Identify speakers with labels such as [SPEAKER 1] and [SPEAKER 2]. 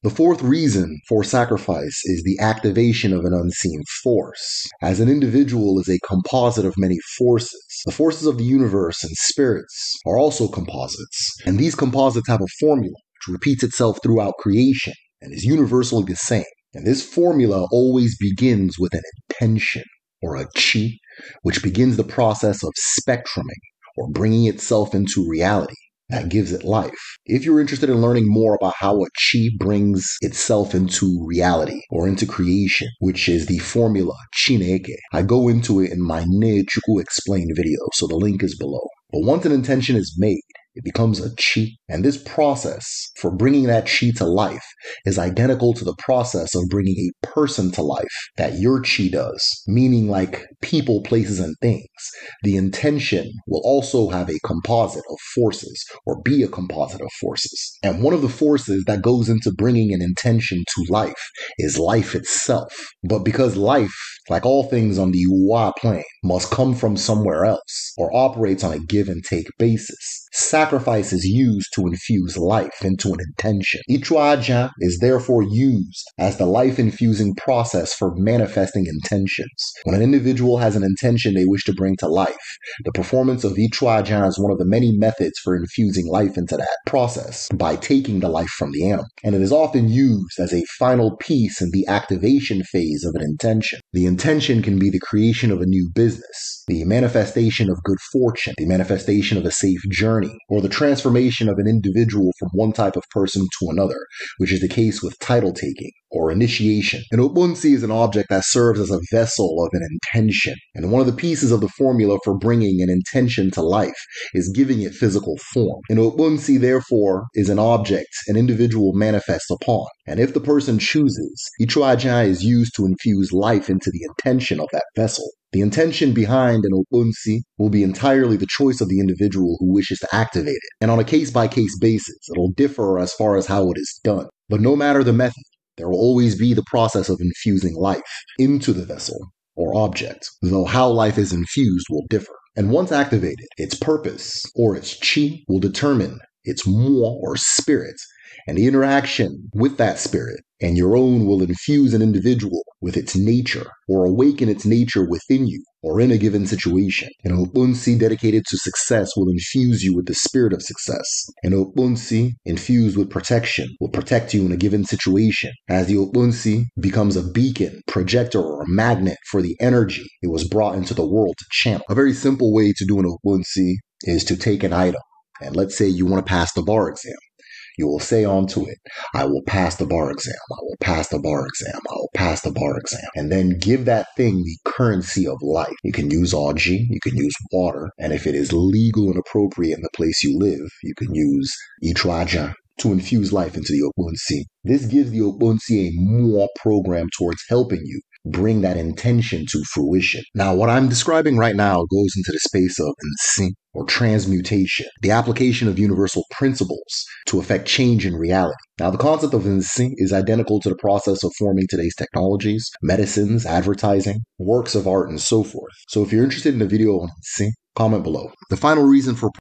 [SPEAKER 1] The fourth reason for sacrifice is the activation of an unseen force. As an individual is a composite of many forces, the forces of the universe and spirits are also composites. And these composites have a formula which repeats itself throughout creation and is universally the same. And this formula always begins with an intention, or a chi, which begins the process of spectruming, or bringing itself into reality. That gives it life. If you're interested in learning more about how a chi brings itself into reality or into creation, which is the formula Chineke, I go into it in my Ne Chukwu Explained video, so the link is below. But once an intention is made, it becomes a chi. And this process for bringing that chi to life is identical to the process of bringing a person to life that your chi does, meaning like people, places, and things. The intention will also have a composite of forces, or be a composite of forces. And one of the forces that goes into bringing an intention to life is life itself. But because life, like all things on the Uwa plane, must come from somewhere else, or operates on a give and take basis, sacrifice is used to infuse life into an intention. Ichwaja is therefore used as the life-infusing process for manifesting intentions. When an individual has an intention they wish to bring to life, the performance of Ichwaja is one of the many methods for infusing life into that process by taking the life from the animal. And it is often used as a final piece in the activation phase of an intention. The intention can be the creation of a new business, the manifestation of good fortune, the manifestation of a safe journey, or the transformation of an individual from one type of person to another, which is the case with title taking or initiation. An obunsi is an object that serves as a vessel of an intention, and one of the pieces of the formula for bringing an intention to life is giving it physical form. An obunsi, therefore, is an object an individual manifests upon, and if the person chooses, Ichwaja is used to infuse life into the intention of that vessel. The intention behind an obunsi will be entirely the choice of the individual who wishes to activate it, and on a case-by-case basis, it'll differ as far as how it is done. But no matter the method, there will always be the process of infusing life into the vessel or object, though how life is infused will differ. And once activated, its purpose or its chi will determine its mo or spirit, and the interaction with that spirit and your own will infuse an individual with its nature or awaken its nature within you or in a given situation. An obunsi dedicated to success will infuse you with the spirit of success. An obunsi infused with protection will protect you in a given situation, as the obunsi becomes a beacon, projector, or a magnet for the energy it was brought into the world to channel. A very simple way to do an obunsi is to take an item, and let's say you want to pass the bar exam. You will say onto it, I will pass the bar exam, I will pass the bar exam, I will pass the bar exam. And then give that thing the currency of life. You can use Oji, you can use water, and if it is legal and appropriate in the place you live, you can use Ichwaja to infuse life into the obunsi. This gives the obunsi a more program towards helping you bring that intention to fruition. Now, what I'm describing right now goes into the space of nsi, or transmutation, the application of universal principles to affect change in reality. Now, the concept of nsi is identical to the process of forming today's technologies, medicines, advertising, works of art, and so forth. So if you're interested in a video on nsi, comment below. The final reason for